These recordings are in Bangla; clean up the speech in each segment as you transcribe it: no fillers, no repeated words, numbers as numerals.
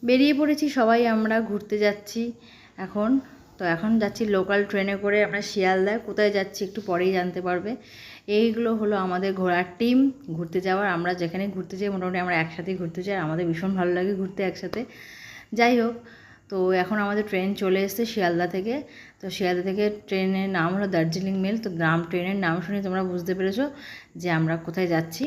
বেরিয়ে পড়েছি সবাই, আমরা ঘুরতে যাচ্ছি এখন। তো এখন যাচ্ছি লোকাল ট্রেনে করে আমরা শিয়ালদায়। কোথায় যাচ্ছি একটু পরেই জানতে পারবে। এইগুলো হলো আমাদের ঘোরার টিম, ঘুরতে যাওয়ার। আমরা যেখানে ঘুরতে যাই মোটামুটি আমরা একসাথেই ঘুরতে যাই, আমাদের ভীষণ ভালো লাগে ঘুরতে একসাথে। যাই হোক, তো এখন আমাদের ট্রেন চলে এসেছে শিয়ালদা থেকে। তো শিয়ালদা থেকে ট্রেনের নাম হলো দার্জিলিং মেল। তো ট্রেনের নাম শুনে তোমরা বুঝতে পেরেছো যে আমরা কোথায় যাচ্ছি।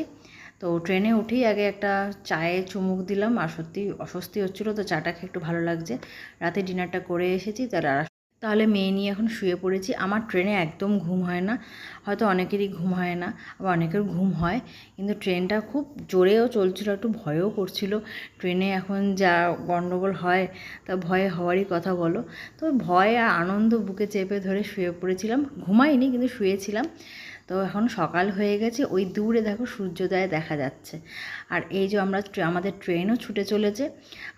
তো ট্রেনে উঠেই আগে একটা চায়ে চুমুক দিলাম, আর সত্যি অস্বস্তি হচ্ছিলো, তো চাটা খেয়ে একটু ভালো লাগছে। রাতে ডিনারটা করে এসেছি, তাহলে মেয়ে নিয়ে এখন শুয়ে পড়েছি। আমার ট্রেনে একদম ঘুম হয় না, হয়তো অনেকেরই ঘুম হয় না, আবার অনেকের ঘুম হয়, কিন্তু ট্রেনটা খুব জোরেও চলছিল, একটু ভয়ও করছিল। ট্রেনে এখন যা গণ্ডগোল হয়, তা ভয় হওয়ারই কথা বলো। তো ভয় আর আনন্দ বুকে চেপে ধরে শুয়ে পড়েছিলাম, ঘুমাইনি কিন্তু শুয়েছিলাম। তো এখন সকাল হয়ে গেছে, ওই দূরে দেখো সূর্যোদয় দেখা যাচ্ছে। আর এই যে আমাদের ট্রেনও ছুটে চলেছে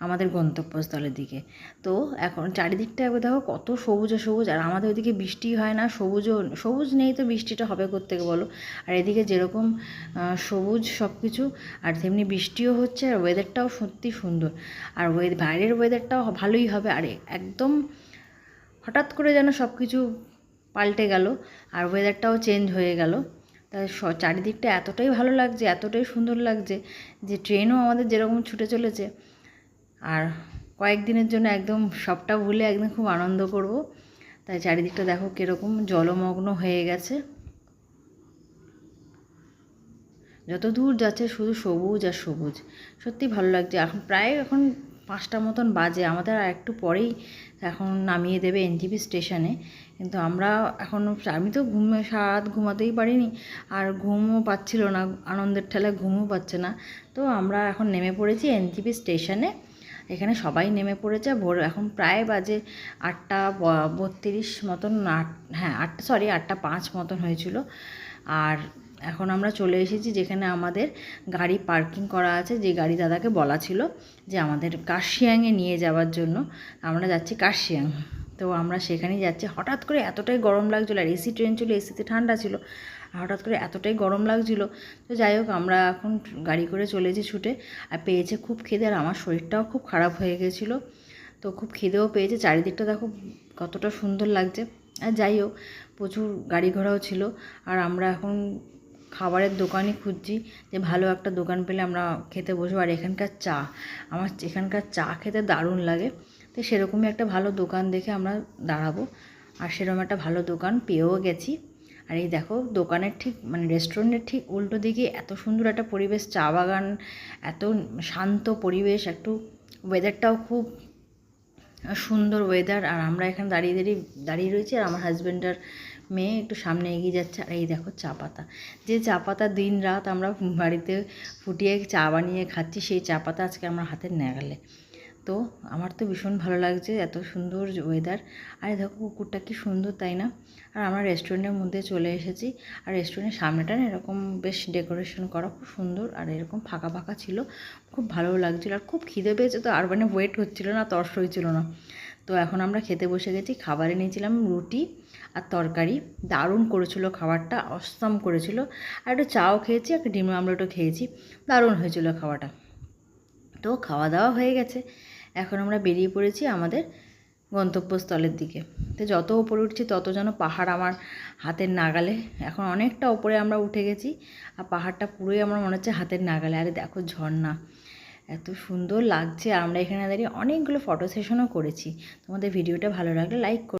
আমাদের গন্তব্যস্থলের দিকে। তো এখন চারিদিকটা একবার দেখো কত সবুজে সবুজ, আর আমাদের ওইদিকে বৃষ্টি হয় না, সবুজ নেই, তো বৃষ্টিটা হবে কোত্থেকে বলো। আর এদিকে যেরকম সবুজ সব কিছু, আর তেমনি বৃষ্টিও হচ্ছে, আর ওয়েদারটাও সত্যি সুন্দর। আর বাইরের ওয়েদারটাও ভালোই হবে। আর একদম হঠাৎ করে যেন সব কিছু পাল্টে গেল, আর ওয়েদারটাও চেঞ্জ হয়ে গেল। তাই চারিদিকটা এতটাই ভালো লাগছে, এতটাই সুন্দর লাগছে, যে ট্রেনও আমাদের যেরকম ছুটে চলেছে। আর কয়েকদিনের জন্য একদম সবটা ভুলে একদম খুব আনন্দ করব। তাই চারিদিকটা দেখো কীরকম জলমগ্ন হয়ে গেছে, যত দূর যাচ্ছে শুধু সবুজ আর সবুজ। সত্যি ভালো লাগছে। এখন 5টা মতন বাজে, আমাদের আর একটু পরেই এখন নামিয়ে দেবে এনজেপি স্টেশনে। কিন্তু আমরা আমি তো সারা রাত ঘুমাতেই পারিনি, আর ঘুমও পাচ্ছিল না, আনন্দের ঠেলায় ঘুমও পাচ্ছে না। তো আমরা এখন নেমে পড়েছি এনজেপি স্টেশনে। এখানে সবাই নেমে পড়েছে। এখন প্রায় বাজে 8:32 মতন, হ্যাঁ 8:05 মতন হয়েছিল। আর এখন আমরা চলে এসেছি যেখানে আমাদের গাড়ি পার্কিং করা আছে, যে গাড়ি দাদাকে বলা ছিল যে আমাদের কার্শিয়াংয়ে নিয়ে যাওয়ার জন্য। আমরা যাচ্ছি কার্শিয়াং। তো আমরা সেখানেই যাচ্ছি। হঠাৎ করে এতটাই গরম লাগছিলো, আর এসি ট্রেন ছিল, এসিতে ঠান্ডা ছিল, হঠাৎ করে এতটাই গরম লাগছিল। তো যাই হোক, আমরা এখন গাড়ি করে চলেছি ছুটে। আর পেয়েছে খুব খিদে, আর আমার শরীরটাও খুব খারাপ হয়ে গেছিলো, তো খুব খিদেও পেয়েছে। চারিদিকটা দেখো কতটা সুন্দর লাগছে। আর যাই হোক, প্রচুর গাড়ি ঘোড়াও ছিল। আর আমরা এখন খাবারের দোকানই খুঁজছি, যে ভালো একটা দোকান পেলে আমরা খেতে বসবো। আর আমার এখানকার চা খেতে দারুণ লাগে। তো সেরকমই একটা ভালো দোকান দেখে আমরা দাঁড়াবো। আর সেরকম একটা ভালো দোকান পেয়েও গেছি। আর এই দেখো দোকানের ঠিক রেস্টুরেন্টের ঠিক উল্টো দিকে এত সুন্দর একটা পরিবেশ, চা বাগান, এত শান্ত পরিবেশ, একটু ওয়েদারটাও খুব সুন্দর ওয়েদার। আর আমরা এখানে দাঁড়িয়ে রয়েছি, আর আমার হাজব্যান্ড আর মেয়ে একটু সামনে এগিয়ে যাচ্ছে। আর এই দেখো চা পাতা, যে চা পাতা দিন রাত আমরা বাড়িতে ফুটিয়ে চা বানিয়ে খাচ্ছি, সেই চা পাতা আজকে আমার হাতের নাগালে। তো আমার তো ভীষণ ভালো লাগছে, এত সুন্দর ওয়েদার। আর দেখো কুকুরটা কি সুন্দর, তাই না? আর আমরা রেস্টুরেন্টের মধ্যে চলে এসেছি। আর রেস্টুরেন্টের সামনেটা না এরকম বেশ ডেকোরেশন করা, খুব সুন্দর। আর এরকম ফাঁকা ফাঁকা ছিল, খুব ভালো লাগছিলো। আর খুব খিদে পেয়েছে, তো আর ওয়েট হচ্ছিলো না, তর্স হয়েছিল না। তো এখন আমরা খেতে বসে গেছি। খাবারে নিয়েছিলাম রুটি আর তরকারি, দারুণ করেছিল খাবারটা, অসাম করেছিল। আর একটু চাও খেয়েছি, একটা ডিম আমলেটও খেয়েছি, দারুণ হয়েছিল খাওয়াটা। তো খাওয়া দাওয়া হয়ে গেছে, এখন আমরা বেরিয়ে পড়েছি আমাদের গন্তব্যস্থলের দিকে। তো যত ওপরে উঠছি তত যেন পাহাড় আমার হাতের নাগালে। এখন অনেকটা ওপরে আমরা উঠে গেছি, আর পাহাড়টা পুরোই আমার মনে হচ্ছে হাতের নাগালে। আরে দেখো ঝর্ণা, এত সুন্দর লাগছে। আর আমরা এখানে দাঁড়িয়ে অনেকগুলো ফটো সেশনও করেছি। তোমাদের ভিডিওটা ভালো লাগলে লাইক করো।